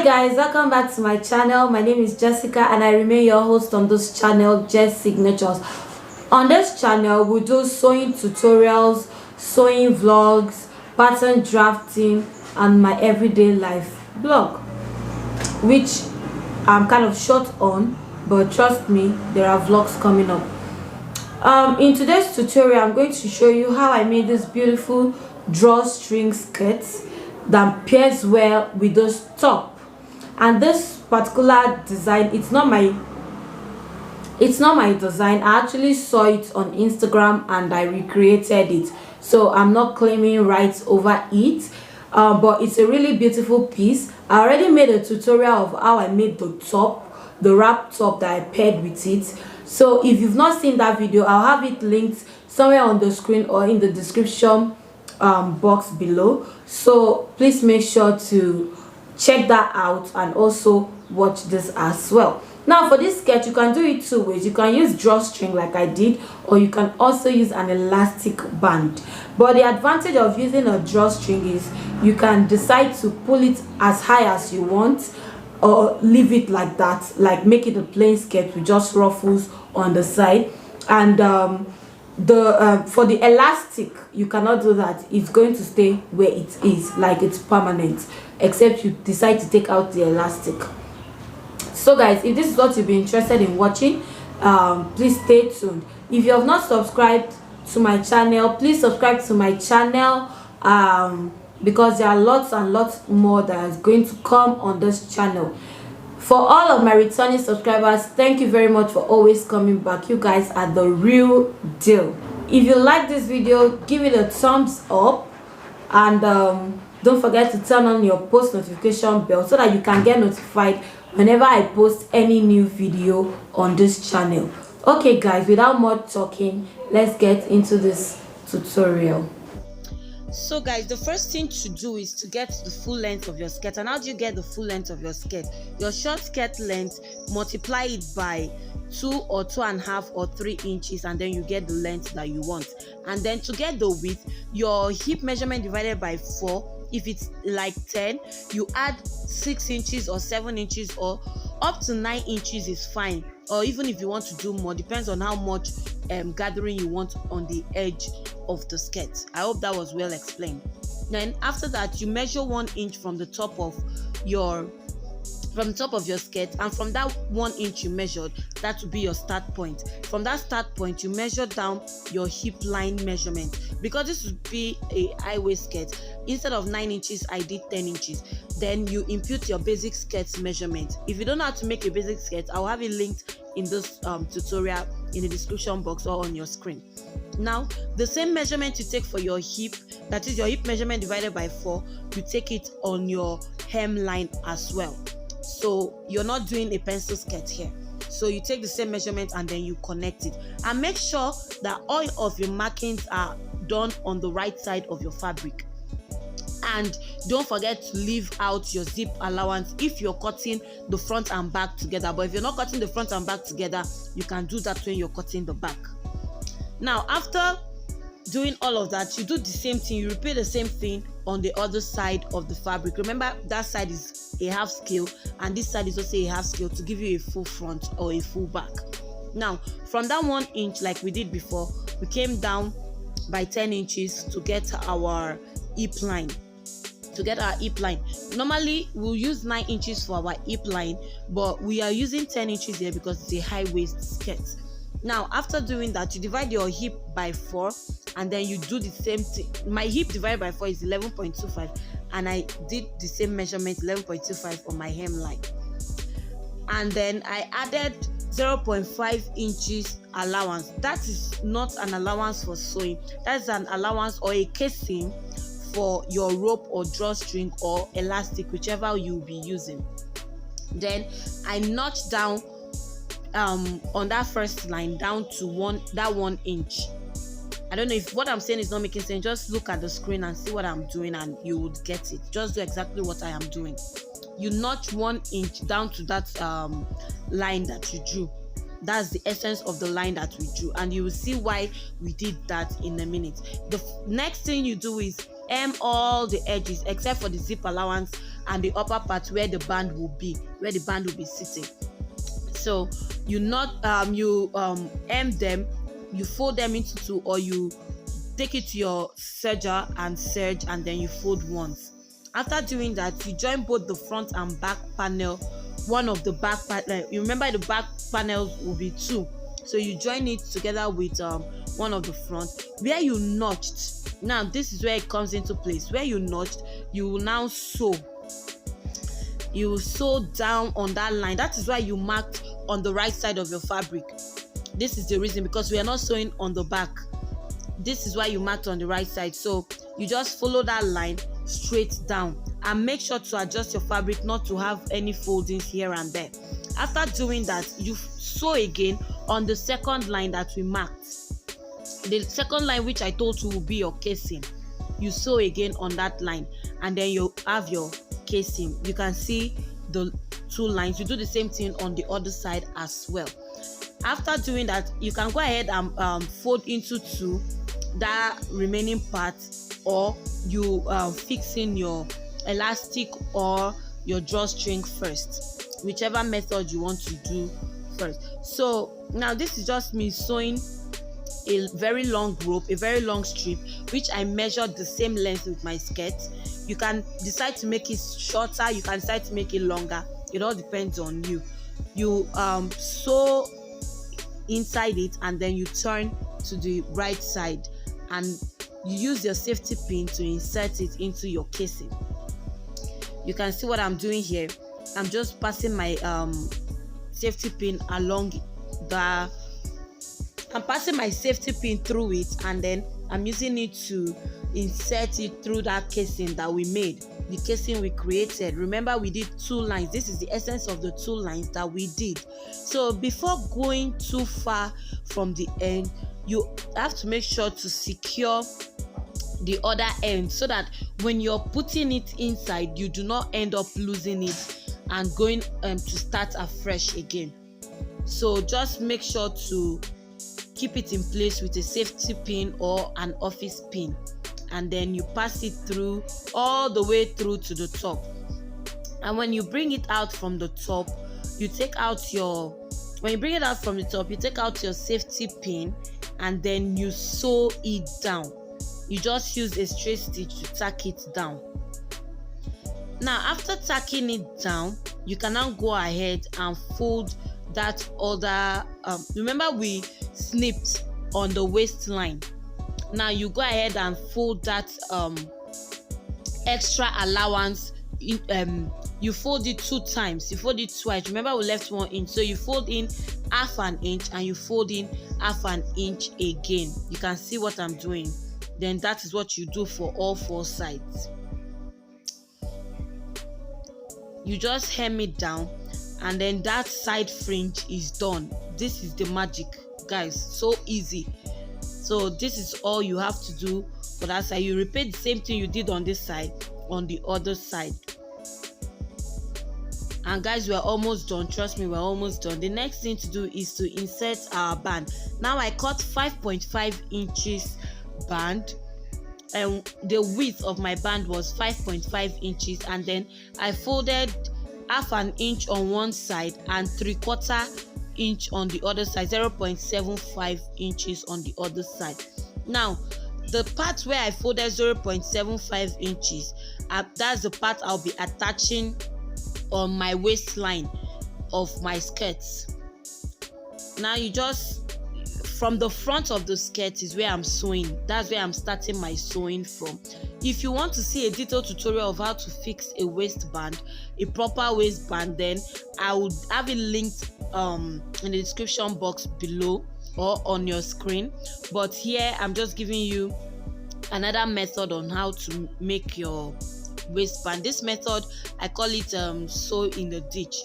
Hi guys, welcome back to my channel. My name is Jessica and I remain your host on this channel, Jess Signatures. On this channel we do sewing tutorials, sewing vlogs, pattern drafting and my everyday life blog, which I'm kind of short on, but trust me, there are vlogs coming up. In today's tutorial I'm going to show you how I made this beautiful drawstring skirts that pairs well with this top. And this particular design, it's not my design. I actually saw it on Instagram and I recreated it, so I'm not claiming rights over it, but it's a really beautiful piece. I already made a tutorial of how I made the top, the wrap top that I paired with it. So if you've not seen that video, I'll have it linked somewhere on the screen or in the description box below, so please make sure to check that out and also watch this as well. Now for this skirt, you can do it two ways. You can use drawstring like I did, or you can also use an elastic band. But the advantage of using a drawstring is you can decide to pull it as high as you want or leave it like that, like make it a plain skirt with just ruffles on the side. And for the elastic, you cannot do that. It's going to stay where it is, like it's permanent, except you decide to take out the elastic. So guys, if this is what you've been interested in watching, please stay tuned. If you have not subscribed to my channel, please subscribe to my channel, because there are lots and lots more that is going to come on this channel. For all of my returning subscribers, thank you very much for always coming back. You guys are the real deal. If you like this video, give it a thumbs up, and don't forget to turn on your post notification bell so that you can get notified whenever I post any new video on this channel. Okay guys, without more talking, let's get into this tutorial. So guys, the first thing to do is to get the full length of your skirt. And how do you get the full length of your skirt? Your short skirt length, multiply it by 2 or 2.5 or 3 inches, and then you get the length that you want. And then to get the width, your hip measurement divided by 4. If it's like 10, you add 6 inches or 7 inches, or up to 9 inches is fine. Or even if you want to do more, depends on how much gathering you want on the edge of the skirt. I hope that was well explained. Then after that, you measure 1 inch from the top of your skirt, and from that 1 inch you measured, that will be your start point. From that start point, you measure down your hip line measurement. Because this would be a high waist skirt, instead of 9 inches I did 10 inches. Then you impute your basic skirt measurement. If you don't know how to make a basic skirt, I'll have it linked in this tutorial in the description box or on your screen. Now the same measurement you take for your hip, that is your hip measurement divided by 4, you take it on your hemline as well. So you're not doing a pencil skirt here. So you take the same measurement and then you connect it, and make sure that all of your markings are done on the right side of your fabric. And don't forget to leave out your zip allowance if you're cutting the front and back together. But if you're not cutting the front and back together, you can do that when you're cutting the back. Now after doing all of that, you do the same thing. You repeat the same thing on the other side of the fabric. Remember, that side is a half scale and this side is also a half scale to give you a full front or a full back. Now from that 1 inch, like we did before, we came down by 10 inches to get our hip line. Normally we'll use 9 inches for our hip line, but we are using 10 inches here because it's a high waist skirt. Now after doing that, you divide your hip by 4, and then you do the same thing. My hip divided by 4 is 11.25, and I did the same measurement, 11.25 on my hemline. And then I added 0.5 inches allowance. That is not an allowance for sewing, that's an allowance or a casing for your rope or drawstring or elastic, whichever you'll be using. Then I notched down on that first line down to 1 inch. I don't know if what I'm saying is not making sense. Just look at the screen and see what I'm doing and you would get it. Just do exactly what I am doing. You notch 1 inch down to that line that you drew. That's the essence of the line that we drew, and you will see why we did that in a minute. The next thing you do is hem all the edges except for the zip allowance and the upper part where the band will be, sitting. So you hem them, you fold them into two, or you take it to your serger and serge, and then you fold once. After doing that, you join both the front and back panel. One of the back panel, you remember the back panels will be two, so you join it together with one of the front where you notched. Now this is where it comes into place. Where you notched, you will now sew. You will sew down on that line. That is why you marked on the right side of your fabric. This is the reason, because we are not sewing on the back. This is why you marked on the right side. So you just follow that line straight down, and make sure to adjust your fabric not to have any foldings here and there. After doing that, you sew again on the second line that we marked. The second line, which I told you will be your casing, you sew again on that line, and then you have your casing. You can see the two lines. You do the same thing on the other side as well. After doing that, you can go ahead and fold into two that remaining part, or you fix in your elastic or your drawstring first, whichever method you want to do first. So now this is just me sewing a very long rope, a very long strip, which I measured the same length with my skirt. You can decide to make it shorter, you can decide to make it longer. It all depends on you. You sew inside it, and then you turn to the right side, and you use your safety pin to insert it into your casing. You can see what I'm doing here. I'm just passing my safety pin along I'm passing my safety pin through it, and then I'm using it to insert it through that casing that we made, the casing we created. Remember, we did two lines. This is the essence of the two lines that we did. So before going too far from the end, you have to make sure to secure the other end, so that when you're putting it inside, you do not end up losing it and going to start afresh again. So just make sure to keep it in place with a safety pin or an office pin, and then you pass it through all the way through to the top. And when you bring it out from the top, you take out your safety pin, and then you sew it down. You just use a straight stitch to tack it down. Now after tacking it down, you can now go ahead and fold that other remember we snipped on the waistline. Now you go ahead and fold that extra allowance in, you fold it two times, you fold it twice. Remember, we left 1 inch, so you fold in half an inch and you fold in half an inch again. You can see what I'm doing. Then that is what you do for all 4 sides. You just hem it down, and then that side fringe is done. This is the magic, guys. So easy. So this is all you have to do for that side. You repeat the same thing you did on this side on the other side. And guys, we're almost done. Trust me, we're almost done. The next thing to do is to insert our band. Now I cut 5.5 inches band, and the width of my band was 5.5 inches, and then I folded half an inch on one side and 3/4 inch on the other side, 0.75 inches on the other side. Now the part where I folded 0.75 inches, that's the part I'll be attaching on my waistline of my skirts. Now you just, from the front of the skirt is where I'm sewing. That's where I'm starting my sewing from. If you want to see a detailed tutorial of how to fix a waistband, a proper waistband, then I would have it linked in the description box below or on your screen. But here I'm just giving you another method on how to make your waistband. This method, I call it sew in the ditch.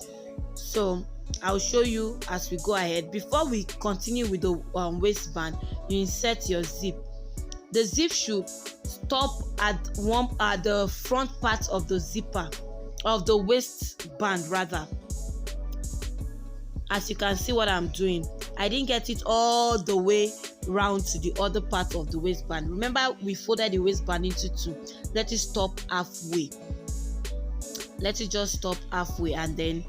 So I'll show you as we go ahead. Before we continue with the waistband, you insert your zip. The zip should stop at the front part of the zipper, of the waistband rather. As you can see what I'm doing, I didn't get it all the way round to the other part of the waistband. Remember, we folded the waistband into two. Let it stop halfway. let it just stop halfway, and then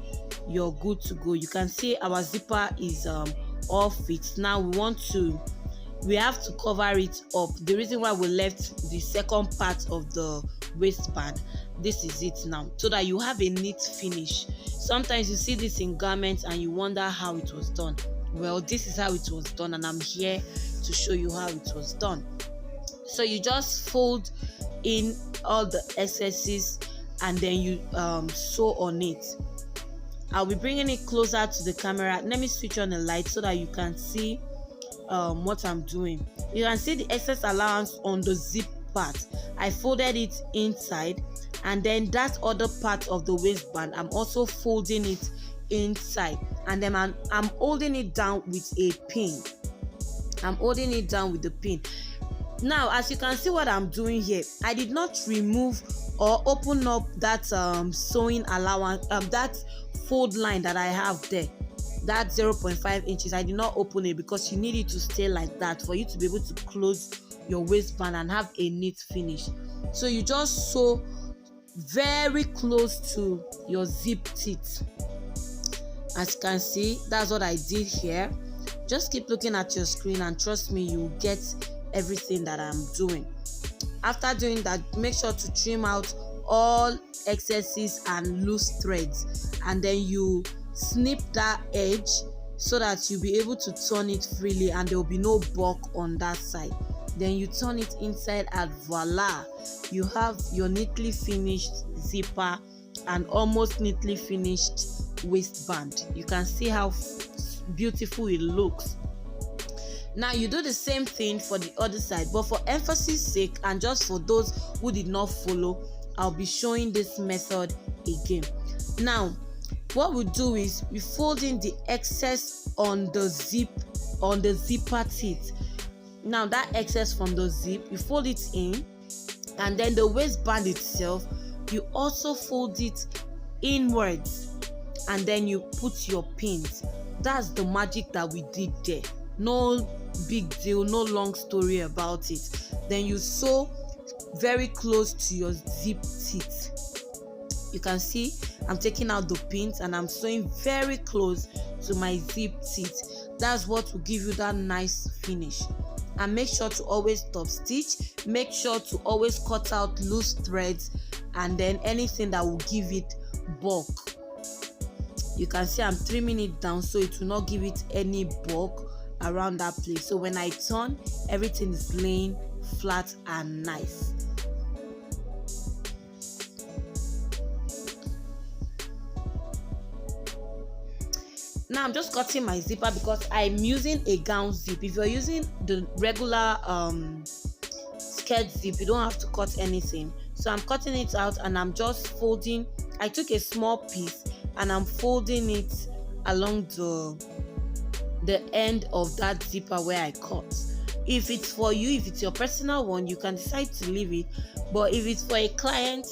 you're good to go. You can see our zipper is all fixed. Now we have to cover it up. The reason why we left the second part of the waistband, this is it now, so that you have a neat finish. Sometimes you see this in garments and you wonder how it was done. Well, this is how it was done, and I'm here to show you how it was done. So you just fold in all the excesses and then you sew on it. I'll be bringing it closer to the camera. Let me switch on the light so that you can see what I'm doing. You can see the excess allowance on the zip part. I folded it inside, and then that other part of the waistband, I'm also folding it inside, and then I'm holding it down with a pin. I'm holding it down with the pin. Now, as you can see what I'm doing here, I did not remove or open up that sewing allowance, that fold line that I have there, that 0.5 inches. I did not open it because you need it to stay like that for you to be able to close your waistband and have a neat finish. So you just sew very close to your zip teeth. As you can see, that's what I did here. Just keep looking at your screen and trust me, you'll get everything that I'm doing. After doing that, make sure to trim out all excesses and loose threads, and then you snip that edge so that you'll be able to turn it freely and there will be no bulk on that side. Then you turn it inside and voila, you have your neatly finished zipper and almost neatly finished waistband. You can see how beautiful it looks. Now you do the same thing for the other side, but for emphasis sake and just for those who did not follow, I'll be showing this method again. Now what we do is we fold in the excess on the zipper teeth. Now that excess from the zip, you fold it in, and then the waistband itself, you also fold it inwards, and then you put your pins. That's the magic that we did there. No big deal, no long story about it. Then you sew very close to your zip teeth. You can see I'm taking out the pins and I'm sewing very close to my zip teeth. That's what will give you that nice finish. And make sure to always top stitch. Make sure to always cut out loose threads and then anything that will give it bulk. You can see I'm trimming it down so it will not give it any bulk around that place. So when I turn, everything is laying flat and nice. Now I'm just cutting my zipper because I'm using a gown zip. If you're using the regular skirt zip, you don't have to cut anything. So I'm cutting it out and I'm just folding. I took a small piece and I'm folding it along the end of that zipper where I cut. If it's for you, if it's your personal one, you can decide to leave it. But if it's for a client,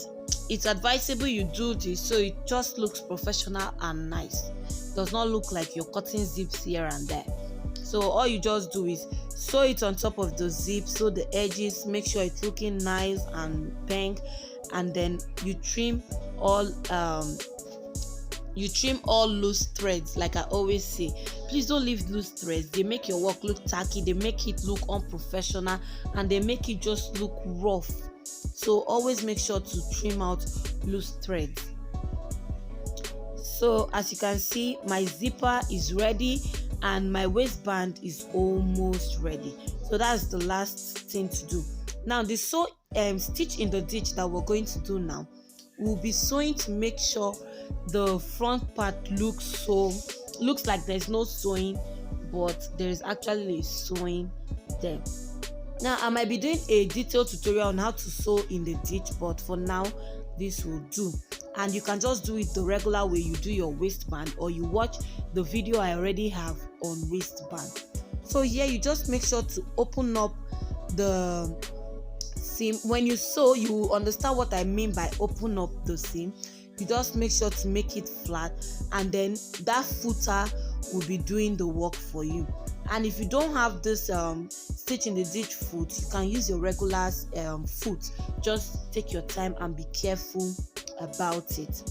it's advisable you do this so it just looks professional and nice. It does not look like you're cutting zips here and there. So all you just do is sew it on top of the zip, sew the edges, make sure it's looking nice and pink, and then you trim all loose threads. Like I always say, please don't leave loose threads. They make your work look tacky, they make it look unprofessional, and they make it just look rough. So always make sure to trim out loose threads. So as you can see, my zipper is ready and my waistband is almost ready. So that's the last thing to do. Now the stitch in the ditch that we're going to do now, we'll be sewing to make sure the front part looks like there's no sewing, but there is actually a sewing there. Now I might be doing a detailed tutorial on how to sew in the ditch, but for now this will do. And you can just do it the regular way you do your waistband, or you watch the video I already have on waistband. So here you just make sure to open up the seam. When you sew, you will understand what I mean by open up the seam. You just make sure to make it flat, and then that footer will be doing the work for you. And if you don't have this stitch in the ditch foot, you can use your regular foot. Just take your time and be careful about it.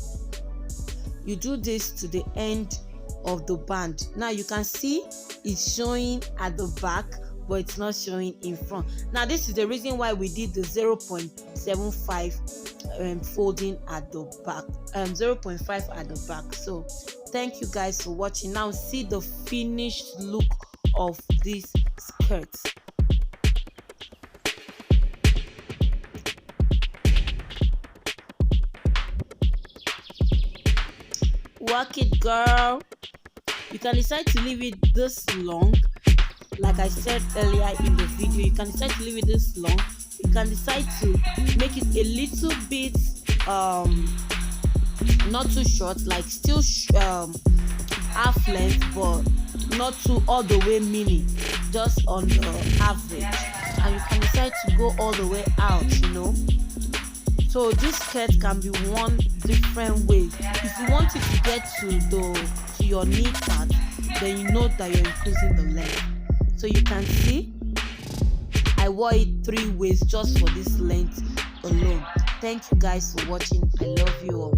You do this to the end of the band. Now you can see it's showing at the back, but it's not showing in front. Now this is the reason why we did the 0.75 folding at the back, 0.5 at the back. So thank you guys for watching. Now see the finished look of this skirt. Work it, girl. You can decide to leave it this long, like I said earlier in the video. You can decide to leave it this long. You can decide to make it a little bit not too short, like still half length, but not too all the way mini, just on the average. And you can decide to go all the way out, you know. So this skirt can be worn different ways. If you want it to get to your knee part, then you know that you're increasing the length. So you can see I wore it 3 ways just for this length alone. Thank you guys for watching. I love you all.